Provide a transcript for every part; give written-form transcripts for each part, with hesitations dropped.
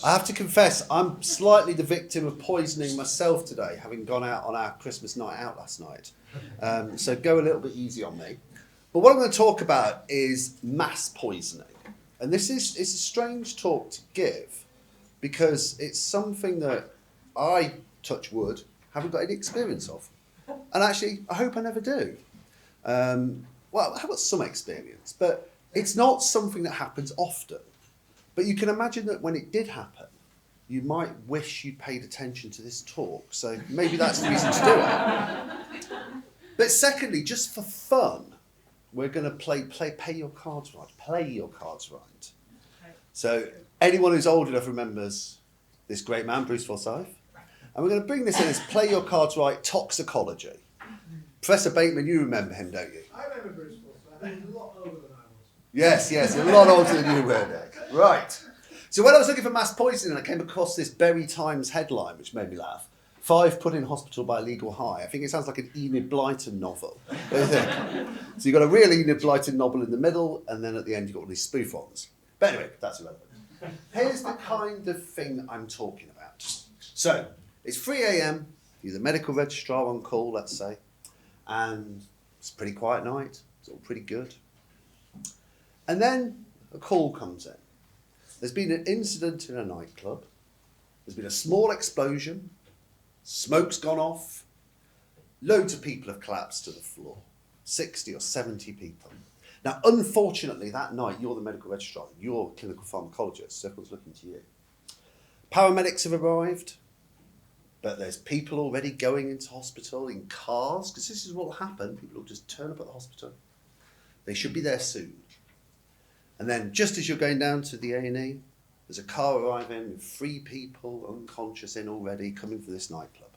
I have to confess, I'm slightly the victim of poisoning myself today, having gone out on our Christmas night out last night. So go a little bit easy on me. But what I'm going to talk about is mass poisoning. And it's a strange talk to give because it's something that I, touch wood, haven't got any experience of. And actually, I hope I never do. Well, I've got some experience, but it's not something that happens often. But you can imagine that when it did happen, you might wish you'd paid attention to this talk. So maybe that's the reason to do it. But secondly, just for fun, we're going to pay your cards right. Play your cards right. So anyone who's old enough remembers this great man, Bruce Forsyth. And we're going to bring this in as play your cards right toxicology. Professor Bateman, you remember him, don't you? I remember Bruce Forsyth. He was a lot older than I was. Yes, a lot older than you were, Nick. Right. So when I was looking for mass poisoning, I came across this Bury Times headline, which made me laugh. 5 put in hospital by legal high. I think it sounds like an Enid Blyton novel. What do you think? So you've got a real Enid Blyton novel in the middle, and then at the end you've got all these spoof ones. But anyway, that's irrelevant. Here's the kind of thing I'm talking about. So, it's 3 a.m, you're the medical registrar on call, let's say, and it's a pretty quiet night, it's all pretty good. And then a call comes in. There's been an incident in a nightclub, there's been a small explosion, smoke's gone off, loads of people have collapsed to the floor, 60 or 70 people. Now, unfortunately, that night, you're the medical registrar, you're a clinical pharmacologist, so everyone's looking to you. Paramedics have arrived, but there's people already going into hospital in cars, because this is what will happen. People will just turn up at the hospital. They should be there soon. And then just as you're going down to the A&E, there's a car arriving with 3 people unconscious in already coming for this nightclub.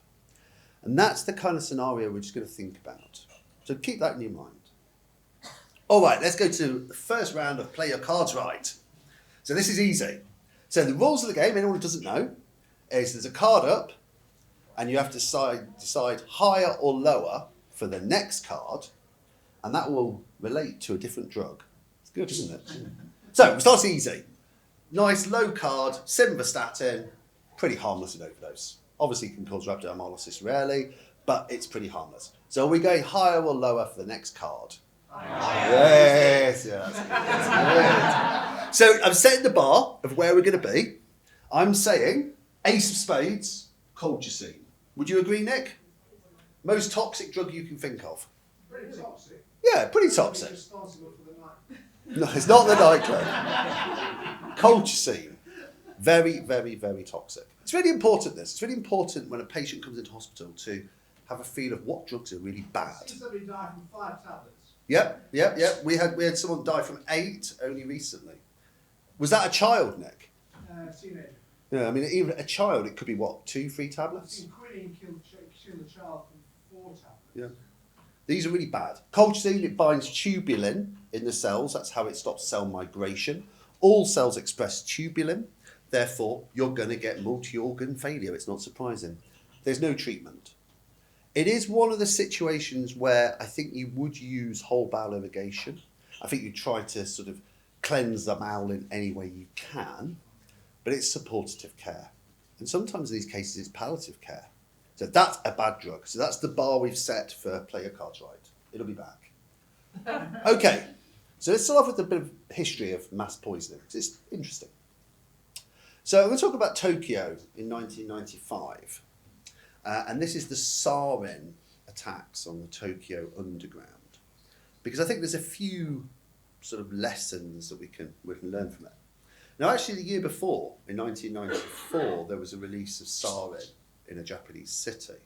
And that's the kind of scenario we're just going to think about. So keep that in your mind. All right, let's go to the first round of play your cards right. So this is easy. So the rules of the game, anyone who doesn't know, is there's a card up and you have to decide higher or lower for the next card, and that will relate to a different drug. It's good, isn't it? So it starts easy. Nice low card, simvastatin, pretty harmless in overdose. Obviously it can cause rhabdomyolysis rarely, but it's pretty harmless. So are we going higher or lower for the next card? Yes, that's good. So I'm setting the bar of where we're going to be. I'm saying ace of spades, colchicine. Would you agree, Nick? Most toxic drug you can think of. Pretty toxic. Yeah, pretty toxic. Responsible for the night. No, it's not the nightclub. Colchicine. Very, very, very toxic. It's really important, this. It's really important when a patient comes into hospital to have a feel of what drugs are really bad. Since somebody died from 5 tablets. Yep. We had someone die from 8 only recently. Was that a child, Nick? Teenager. Yeah, I mean, even a child, it could be what, 2, 3 I've tablets? seen quinine kill a child from 4 tablets. Yeah. These are really bad. Colchicine, it binds tubulin in the cells. That's how it stops cell migration. All cells express tubulin. Therefore, you're going to get multi-organ failure. It's not surprising. There's no treatment. It is one of the situations where I think you would use whole bowel irrigation. I think you try to sort of cleanse the bowel in any way you can, but it's supportive care. And sometimes in these cases, it's palliative care. So that's a bad drug. So that's the bar we've set for play your cards right. It'll be back. Okay, so let's start off with a bit of history of mass poisoning, because it's interesting. So I'm going to talk about Tokyo in 1995. And this is the sarin attacks on the Tokyo underground. Because I think there's a few sort of lessons that we can learn from it. Now, actually, the year before, in 1994, there was a release of sarin in a Japanese city.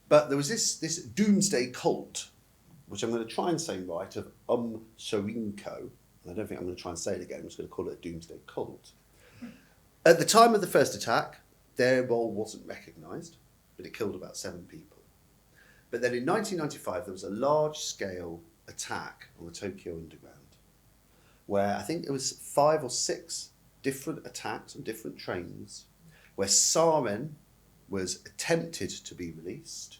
But there was this doomsday cult, which I'm going to try and say right, of Shorinko. I don't think I'm going to try and say it again. I'm just going to call it a doomsday cult. At the time of the first attack, their role wasn't recognised, but it killed about 7 people. But then in 1995, there was a large-scale attack on the Tokyo Underground, where I think it was 5 or 6 different attacks on different trains, where sarin was attempted to be released,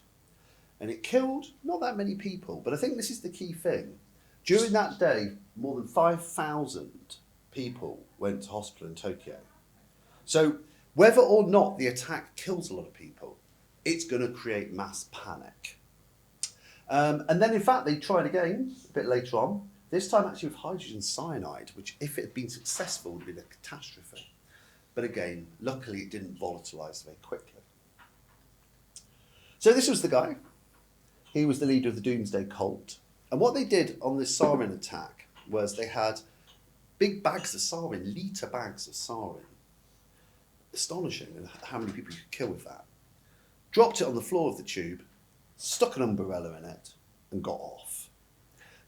and it killed not that many people. But I think this is the key thing. During that day, more than 5,000 people went to hospital in Tokyo. So whether or not the attack kills a lot of people, it's going to create mass panic. And then, in fact, they tried again a bit later on, this time actually with hydrogen cyanide, which, if it had been successful, would have been a catastrophe. But again, luckily it didn't volatilise very quickly. So this was the guy. He was the leader of the Doomsday Cult. And what they did on this sarin attack was they had big bags of sarin, litre bags of sarin. Astonishing how many people you could kill with that. Dropped it on the floor of the tube, stuck an umbrella in it, and got off.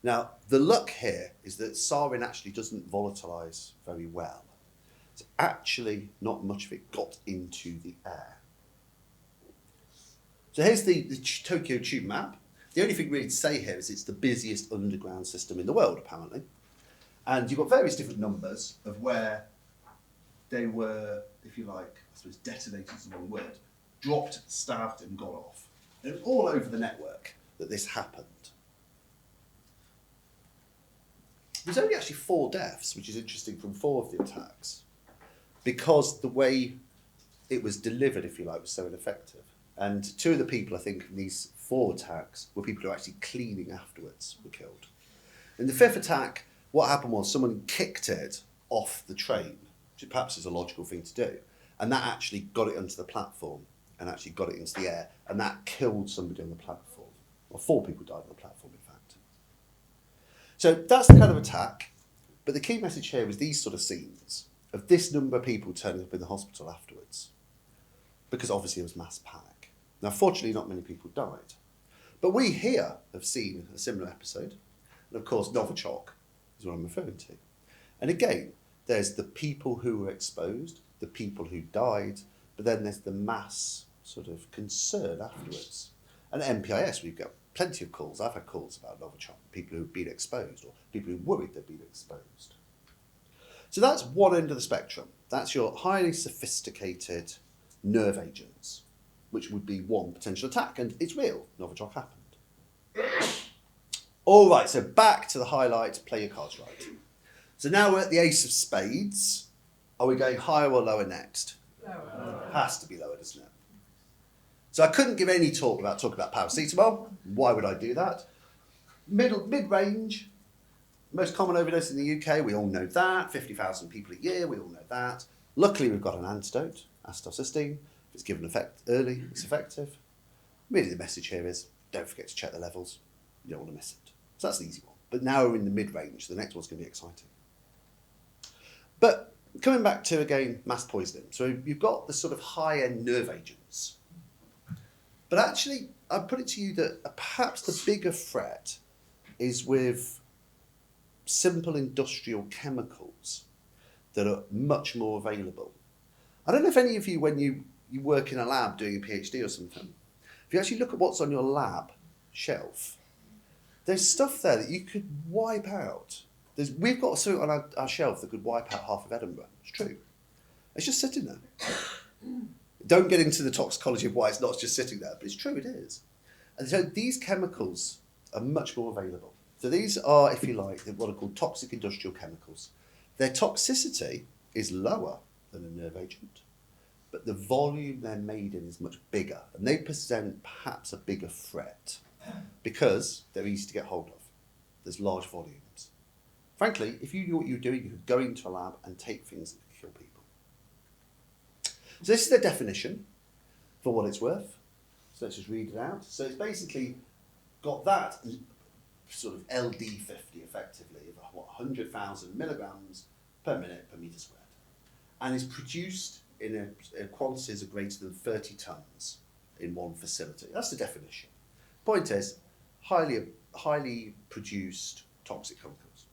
Now, the luck here is that sarin actually doesn't volatilise very well. So actually, not much of it got into the air. So here's the Tokyo Tube map. The only thing really to say here is it's the busiest underground system in the world, apparently. And you've got various different numbers of where they were, if you like, I suppose detonated is the wrong word, dropped, stabbed, and got off. And it was all over the network that this happened. There's only actually 4 deaths, which is interesting, from 4 of the attacks, because the way it was delivered, if you like, was so ineffective. And 2 of the people, I think, in these 4 attacks were people who were actually cleaning afterwards, were killed. In the 5th attack, what happened was someone kicked it off the train, which perhaps is a logical thing to do, and that actually got it onto the platform and actually got it into the air, and that killed somebody on the platform. Or 4 people died on the platform, in fact. So that's the kind of attack, but the key message here was these sort of scenes of this number of people turning up in the hospital afterwards, because obviously it was mass panic. Now, fortunately, not many people died, but we here have seen a similar episode, and of course, Novichok is what I'm referring to. And again, there's the people who were exposed, the people who died, but then there's the mass sort of concern afterwards. And at MPIS, we've got plenty of calls. I've had calls about Novichok, people who've been exposed or people who worried they've been exposed. So that's one end of the spectrum. That's your highly sophisticated nerve agents, which would be one potential attack. And it's real. Novichok happened. All right, so back to the highlight. Play your cards right. So now we're at the ace of spades. Are we going higher or lower next? Lower. Has to be lower, doesn't it? So I couldn't give any talk about paracetamol. Why would I do that? Mid-range, most common overdose in the UK, we all know that. 50,000 people a year, we all know that. Luckily, we've got an antidote, acetylcysteine. If it's given early, it's effective. Really, the message here is don't forget to check the levels. You don't want to miss it. So that's the easy one. But now we're in the mid-range. The next one's going to be exciting. But coming back to, again, mass poisoning. So you've got the sort of high-end nerve agents. But actually, I'd put it to you that perhaps the bigger threat is with simple industrial chemicals that are much more available. I don't know if any of you, when you work in a lab doing a PhD or something, if you actually look at what's on your lab shelf, there's stuff there that you could wipe out. We've got something on our shelf that could wipe out half of Edinburgh. It's true. It's just sitting there. Don't get into the toxicology of why it's not just sitting there, but it's true, it is. And so these chemicals are much more available. So these are, if you like, what are called toxic industrial chemicals. Their toxicity is lower than a nerve agent, but the volume they're made in is much bigger, and they present perhaps a bigger threat because they're easy to get hold of. There's large volumes. Frankly, if you knew what you were doing, you could go into a lab and take things that could kill people. So this is their definition for what it's worth. So let's just read it out. So it's basically got that sort of LD50 effectively of 100,000 milligrams per minute per metre squared, and is produced in a quantities of greater than 30 tonnes in one facility. That's the definition. Point is, highly produced toxic chemicals.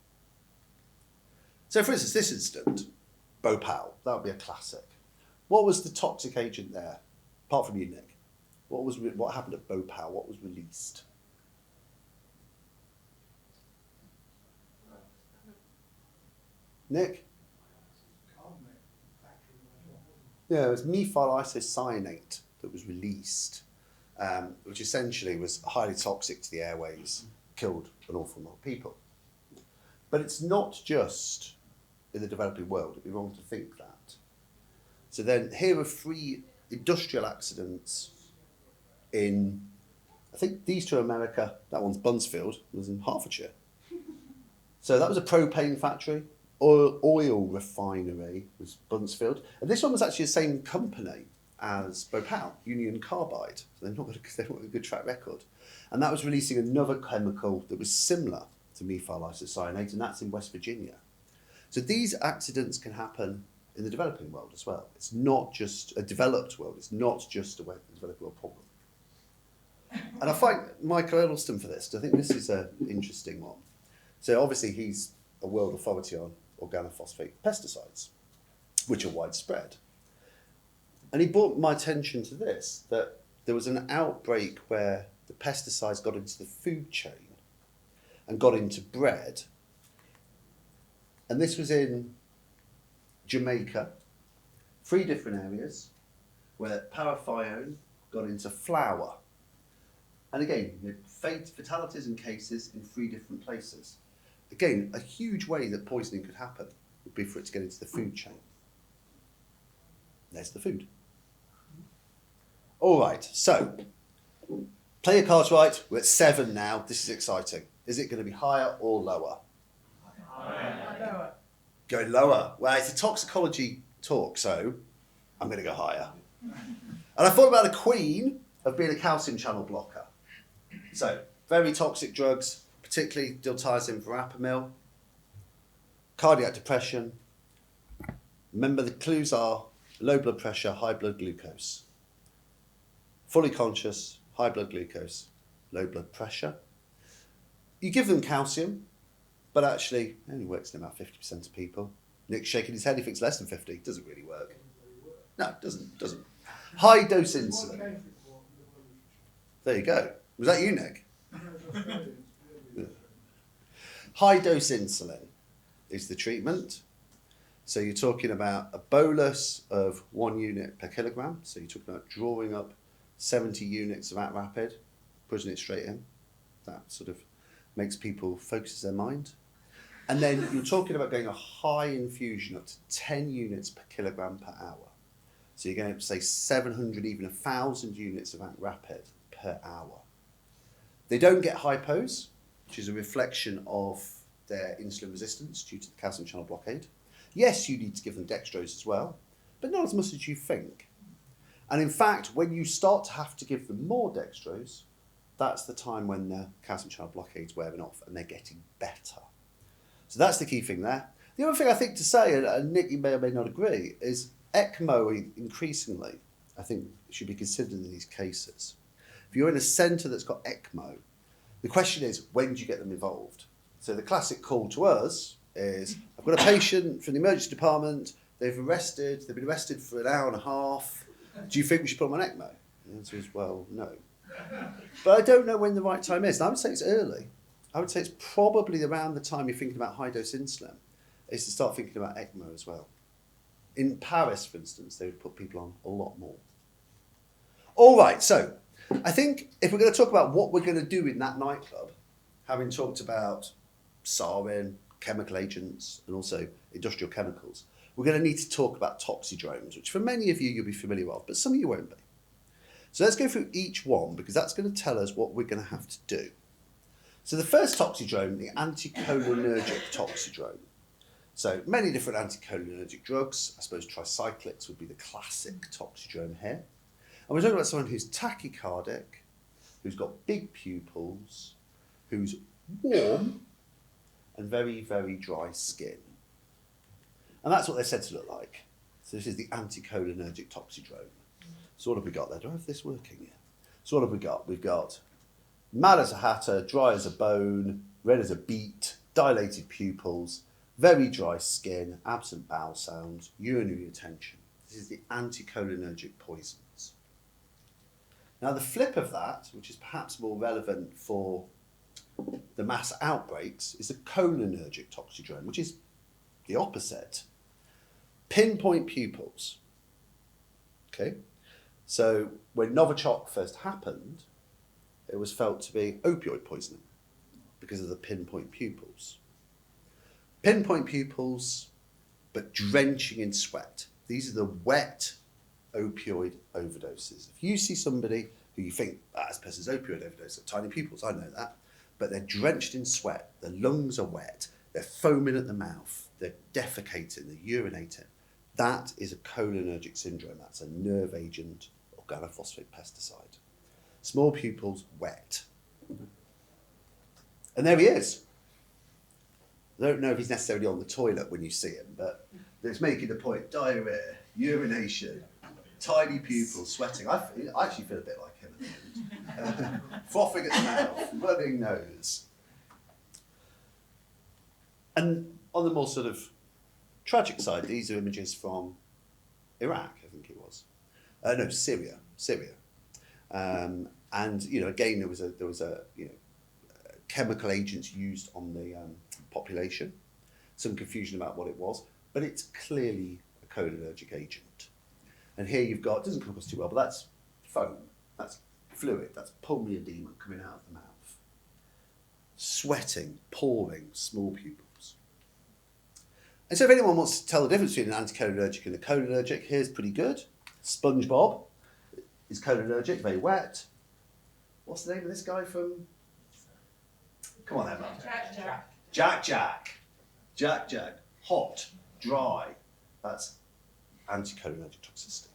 So for instance, this incident, Bhopal, that would be a classic. What was the toxic agent there, apart from you, Nick? What happened at Bhopal? What was released? Nick? Yeah, it was methyl isocyanate that was released, which essentially was highly toxic to the airways, killed an awful lot of people. But it's not just in the developing world. It'd be wrong to think that. So then here are 3 industrial accidents in, I think these 2 are America, that one's Bunsfield, it was in Hertfordshire. So that was a propane factory, oil refinery was Bunsfield, and this one was actually the same company as Bhopal, Union Carbide, so they've not got a good track record. And that was releasing another chemical that was similar to methyl isocyanate, and that's in West Virginia. So these accidents can happen in the developing world as well. It's not just a developed world, it's not just a developing world problem. And I find Michael Edelstein for this, I think this is an interesting one. So obviously he's a world authority on organophosphate pesticides, which are widespread. And he brought my attention to this, that there was an outbreak where the pesticides got into the food chain and got into bread. And this was in Jamaica, 3 different areas where parathione got into flour. And again, fatalities and cases in 3 different places. Again, a huge way that poisoning could happen would be for it to get into the food chain. There's the food. All right, so play your cards right. We're at 7 now. This is exciting. Is it going to be higher or lower? Lower. Go lower. Well, it's a toxicology talk, so I'm going to go higher. And I thought about the queen of being a calcium channel blocker. So, very toxic drugs, particularly diltiazem, verapamil, cardiac depression. Remember, the clues are low blood pressure, high blood glucose. Fully conscious, high blood glucose, low blood pressure. You give them calcium, but actually it only works in about 50% of people. Nick's shaking his head, he thinks less than 50. It doesn't really work. No, it doesn't. High dose insulin. There you go. Was that you, Nick? High dose insulin is the treatment. So you're talking about a bolus of 1 unit per kilogram. So you're talking about drawing up 70 units of at rapid, pushing it straight in. That sort of makes people focus their mind. And then you're talking about going a high infusion up to 10 units per kilogram per hour. So you're going to say 700, even 1,000 units of at rapid per hour. They don't get hypos, which is a reflection of their insulin resistance due to the calcium channel blockade. Yes, you need to give them dextrose as well, but not as much as you think. And in fact, when you start to have to give them more dextrose, that's the time when the calcium channel blockade's wearing off and they're getting better. So that's the key thing there. The other thing I think to say, and Nick, you may or may not agree, is ECMO increasingly, I think, should be considered in these cases. If you're in a centre that's got ECMO, the question is, when do you get them involved? So the classic call to us is, I've got a patient from the emergency department, they've been arrested for an hour and a half. Do you think we should put them on ECMO? The answer is, well, no. But I don't know when the right time is. And I would say it's early. I would say it's probably around the time you're thinking about high-dose insulin, is to start thinking about ECMO as well. In Paris, for instance, they would put people on a lot more. All right, so I think if we're going to talk about what we're going to do in that nightclub, having talked about sarin, chemical agents, and also industrial chemicals, we're going to need to talk about toxidromes, which for many of you, you'll be familiar with, but some of you won't be. So let's go through each one, because that's going to tell us what we're going to have to do. So the first toxidrome, the anticholinergic toxidrome. So many different anticholinergic drugs. I suppose tricyclics would be the classic toxidrome here. And we're talking about someone who's tachycardic, who's got big pupils, who's warm, and very, very dry skin. And that's what they're said to look like. So this is the anticholinergic toxidrome. So what have we got there? Do I have this working here? So what have we got? We've got mad as a hatter, dry as a bone, red as a beet, dilated pupils, very dry skin, absent bowel sounds, urinary retention. This is the anticholinergic poisons. Now the flip of that, which is perhaps more relevant for the mass outbreaks, is the cholinergic toxidrome, which is the opposite. Pinpoint pupils. Okay, so when Novichok first happened, it was felt to be opioid poisoning because of the pinpoint pupils. Pinpoint pupils, but drenching in sweat. These are the wet opioid overdoses. If you see somebody who you think, this person's opioid overdose, they're tiny pupils, I know that, but they're drenched in sweat, their lungs are wet, they're foaming at the mouth, they're defecating, they're urinating, that is a cholinergic syndrome. That's a nerve agent organophosphate pesticide. Small pupils, wet. And there he is. I don't know if he's necessarily on the toilet when you see him, but it's making the point. Diarrhea, urination, tiny pupils, sweating. I actually feel a bit like him at the moment. Frothing at the mouth, running nose. And on the more sort of tragic side, these are images from Iraq, I think it was. No, Syria. And again, there was a chemical agents used on the population. Some confusion about what it was, but it's clearly a cholinergic agent. And here you've got, it doesn't come across too well, but that's foam, that's fluid, that's pulmonary edema coming out of the mouth. Sweating, pouring, small pupils. And so if anyone wants to tell the difference between an anticholinergic and a cholinergic, here's pretty good. SpongeBob is cholinergic, very wet. What's the name of this guy from? Come on, Emma. Jack. Hot, dry. That's anticholinergic toxicity.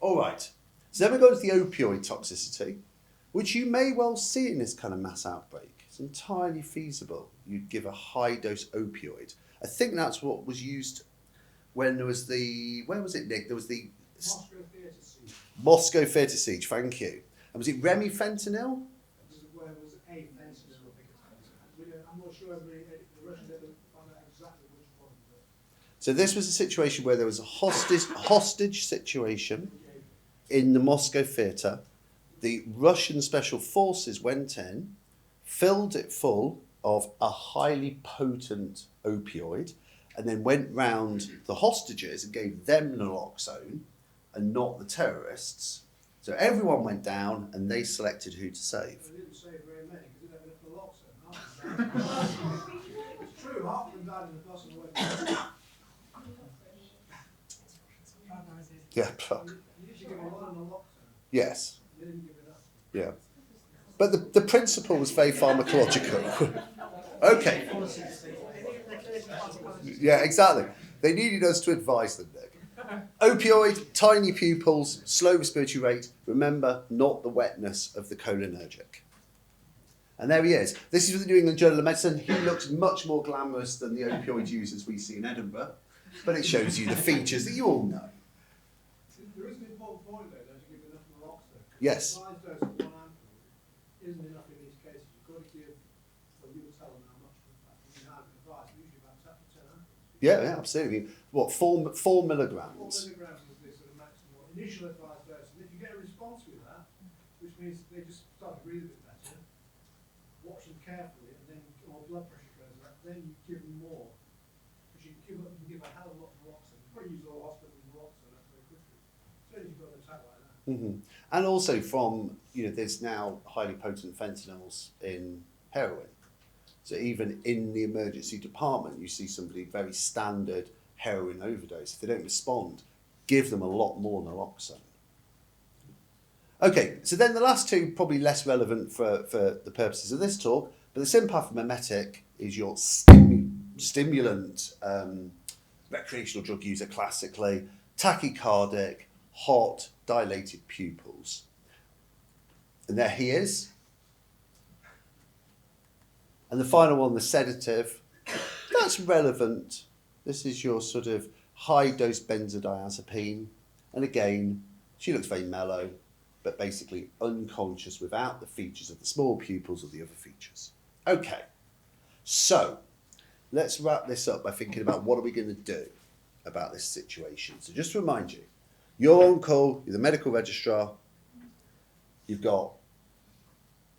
All right. So then we go to the opioid toxicity, which you may well see in this kind of mass outbreak. It's entirely feasible. You'd give a high dose opioid. I think that's what was used when there was where was it, Nick? There was the Moscow Theatre Siege, thank you. And was it remifentanil? Where was a fentanyl? I'm not sure the Russians ever found out exactly which one. So this was a situation where there was a hostage situation in the Moscow theatre. The Russian special forces went in, filled it full of a highly potent opioid, and then went round the hostages and gave them naloxone and not the terrorists. So everyone went down and they selected who to save. They didn't save very many because they didn't have enough naloxone. It's true, half of them died in the bus on the way. Yeah. You usually give a lot of naloxone. Yes. They didn't give enough. Yeah. But the principle was very pharmacological. Okay. Yeah, exactly. They needed us to advise them, Nick. Opioid, tiny pupils, slow respiratory rate. Remember, not the wetness of the cholinergic. And there he is. This is from the New England Journal of Medicine. He looks much more glamorous than the opioid users we see in Edinburgh, but it shows you the features that you all know. There is an important point though, don't you give enough naloxone? Yes. The size dose of 1 ampoule isn't enough in these cases. You've got to give, well, you will tell them how much you have advice, usually about 10 ampoules. Yeah, absolutely. What, 4 milligrams? 4 milligrams is the sort of maximum initial advised dose. And if you get a response with that, which means they just start to breathe a bit better, watch them carefully, and then or blood pressure goes up, then you give them more. Because you can give a hell of a lot of naloxone. You probably use all hospital naloxone very quickly. So you've got an attack like that. Mm-hmm. And also from, there's now highly potent fentanyls in heroin. So even in the emergency department, you see somebody very standard heroin overdose. If they don't respond, give them a lot more naloxone. Okay, so then the last two, probably less relevant for the purposes of this talk, but the sympathomimetic is your stimulant, recreational drug user classically, tachycardic, hot, dilated pupils. And there he is. And the final one, the sedative, that's relevant. This is your sort of high-dose benzodiazepine. And again, she looks very mellow, but basically unconscious without the features of the small pupils or the other features. Okay, so let's wrap this up by thinking about what are we going to do about this situation. So just to remind you, you're on call, you're the medical registrar, you've got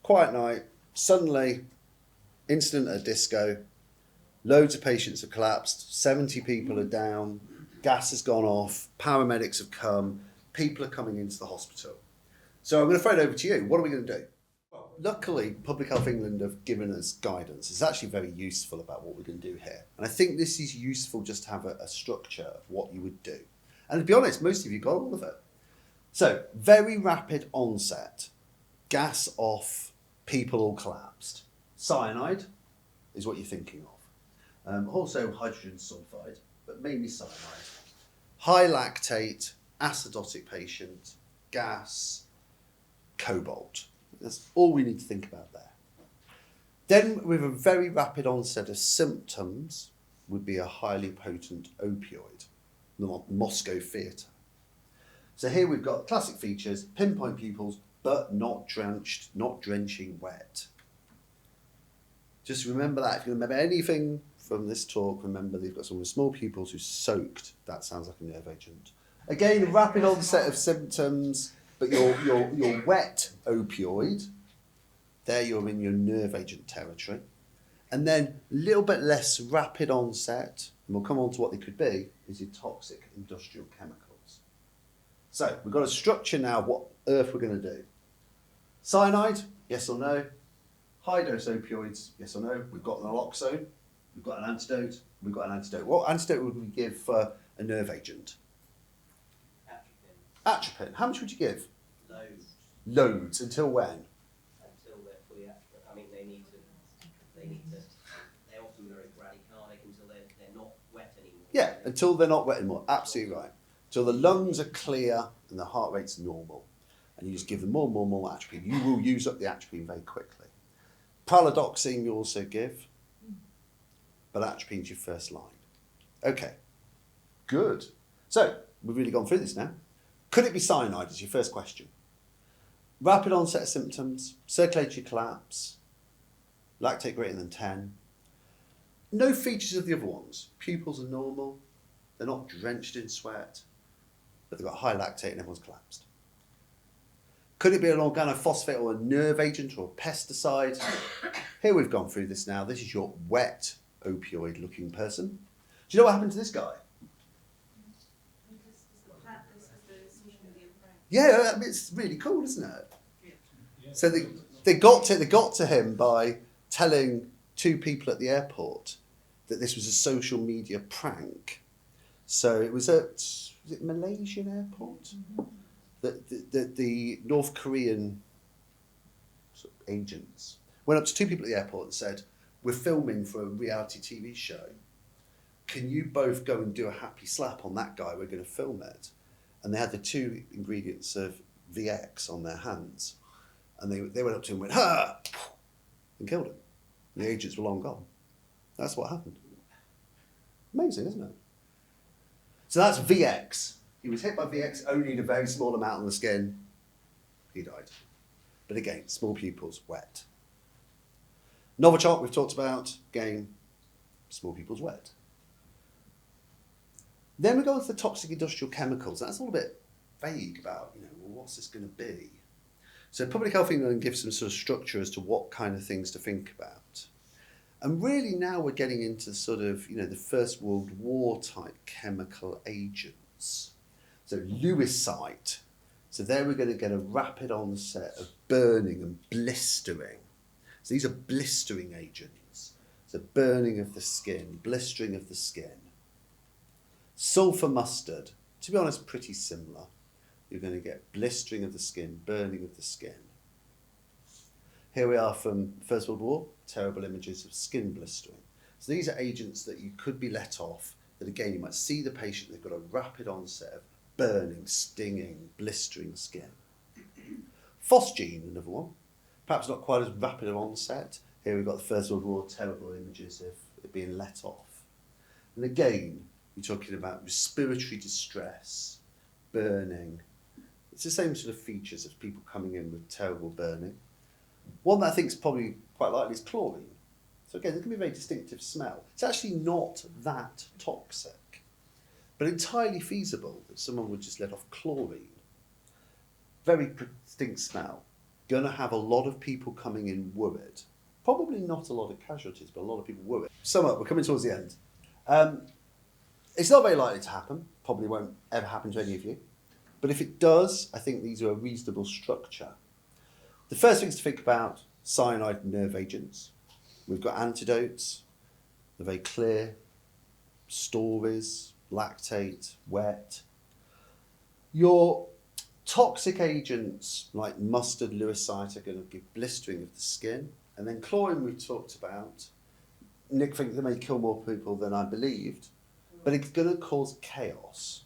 quiet night, suddenly incident at a disco, loads of patients have collapsed, 70 people are down, gas has gone off, paramedics have come, people are coming into the hospital. So I'm going to throw it over to you. What are we going to do? Well, luckily, Public Health England have given us guidance. It's actually very useful about what we're going to do here. And I think this is useful just to have a structure of what you would do. And to be honest, most of you got all of it. So, very rapid onset, gas off, people all collapsed. Cyanide is what you're thinking of. Also hydrogen sulfide, but mainly cyanide. High lactate, acidotic patient, gas, cobalt. That's all we need to think about there. Then, with a very rapid onset of symptoms, would be a highly potent opioid, the Moscow Theatre. So here we've got classic features, pinpoint pupils, but not drenched, not drenching wet. Just remember that. If you remember anything from this talk, remember they've got some small pupils who soaked. That sounds like a nerve agent. Again, rapid onset of symptoms, but your wet opioid, there you're in your nerve agent territory. And then a little bit less rapid onset, and we'll come on to what they could be, is your toxic industrial chemicals. So we've got a structure now of what earth we're going to do. Cyanide, yes or no? High dose opioids, yes or no? We've got naloxone, we've got an antidote, we've got an antidote. What antidote would we give for a nerve agent? Atropine. How much would you give? Loads. Loads. Until when? Until they're fully atropine. I mean, they're often very bradycardic until they're not wet anymore. Yeah, until they're not wet anymore. Absolutely right. Till the lungs are clear and the heart rate's normal. And you just give them more and more and more atropine. You will use up the atropine very quickly. Praladoxine you also give, but atropine's your first line. Okay, good. So, we've really gone through this now. Could it be cyanide is your first question. Rapid onset of symptoms, circulatory collapse, lactate greater than 10. No features of the other ones. Pupils are normal, they're not drenched in sweat, but they've got high lactate and everyone's collapsed. Could it be an organophosphate or a nerve agent or a pesticide? Here we've gone through this now. This is your wet opioid looking person. Do you know what happened to this guy? Yeah, I mean, it's really cool, isn't it? Yeah. So they got to him by telling two people at the airport that this was a social media prank. So it was at Malaysian airport? The North Korean sort of agents went up to two people at the airport and said, "We're filming for a reality TV show. Can you both go and do a happy slap on that guy? We're going to film it." And they had the two ingredients of VX on their hands. And they went up to him and went, "Ha!" and killed him. And the agents were long gone. That's what happened. Amazing, isn't it? So that's VX. He was hit by VX only in a very small amount on the skin. He died. But again, small pupils, wet. Novichok, we've talked about. Again, small pupils, wet. Then we go on to the toxic industrial chemicals. That's all a bit vague about, well, what's this going to be? So Public Health England gives some sort of structure as to what kind of things to think about. And really now we're getting into sort of, the First World War type chemical agents. So lewisite. So there we're going to get a rapid onset of burning and blistering. So these are blistering agents. So burning of the skin, blistering of the skin. Sulfur mustard, to be honest, pretty similar. You're going to get blistering of the skin, burning of the skin. Here we are from First World War, terrible images of skin blistering. So these are agents that you could be let off, that again, you might see the patient, they've got a rapid onset of burning, stinging, blistering skin. Phosgene, another one, perhaps not quite as rapid an onset. Here we've got the First World War, terrible images of it being let off. And again, you're talking about respiratory distress, burning. It's the same sort of features of people coming in with terrible burning. One that I think is probably quite likely is chlorine. So again, there can be a very distinctive smell. It's actually not that toxic, but entirely feasible that someone would just let off chlorine. Very distinct smell. Going to have a lot of people coming in worried. Probably not a lot of casualties, but a lot of people worried. Sum up, we're coming towards the end. It's not very likely to happen. Probably won't ever happen to any of you. But if it does, I think these are a reasonable structure. The first things to think about, cyanide nerve agents. We've got antidotes. They're very clear. Stories, lactate, wet. Your toxic agents like mustard, lewisite are going to give blistering of the skin. And then chlorine we've talked about. Nick thinks they may kill more people than I believed, but it's going to cause chaos.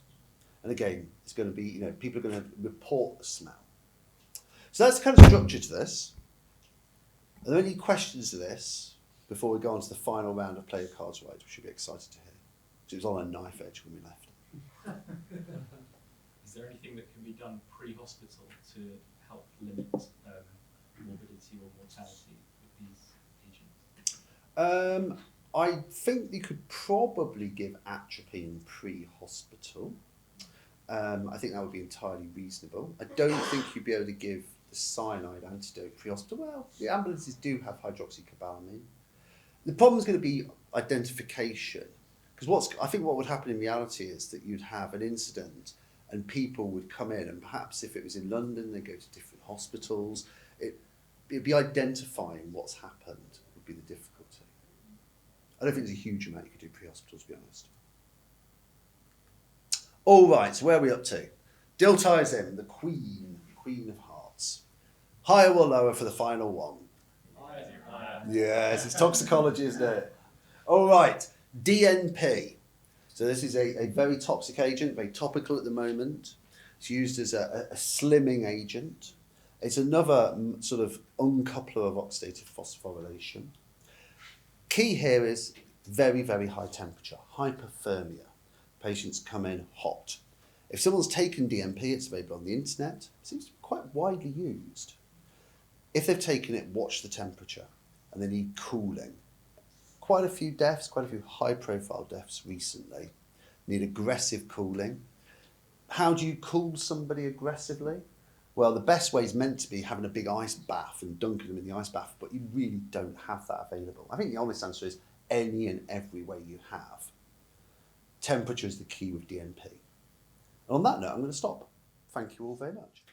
And again, it's going to be, people are going to report the smell. So that's the kind of structure to this. Are there any questions to this before we go on to the final round of Play Your Cards Right, which you'll be excited to hear? It was on a knife edge when we left. Is there anything that can be done pre-hospital to help limit morbidity or mortality with these agents? I think you could probably give atropine pre-hospital. I think that would be entirely reasonable. I don't think you'd be able to give the cyanide antidote pre-hospital. Well, the ambulances do have hydroxycobalamin. The problem is going to be identification. Because I think what would happen in reality is that you'd have an incident and people would come in, and perhaps if it was in London, they'd go to different hospitals. It'd be identifying what's happened would be the difficulty. I don't think there's a huge amount you could do pre-hospital, to be honest. All right, so where are we up to? Dill ties in, the Queen of Hearts. Higher or lower for the final one? Higher. Yes, it's toxicology, isn't it? All right, DNP. So this is a very toxic agent, very topical at the moment. It's used as a slimming agent. It's another sort of uncoupler of oxidative phosphorylation. Key here is very, very high temperature, hypothermia. Patients come in hot. If someone's taken DNP, it's available on the internet. It seems to be quite widely used. If they've taken it, watch the temperature, and they need cooling. Quite a few deaths, quite a few high-profile deaths recently. Need aggressive cooling. How do you cool somebody aggressively? Well, the best way is meant to be having a big ice bath and dunking them in the ice bath, but you really don't have that available. I think the honest answer is any and every way you have. Temperature is the key with DNP. And on that note, I'm going to stop. Thank you all very much.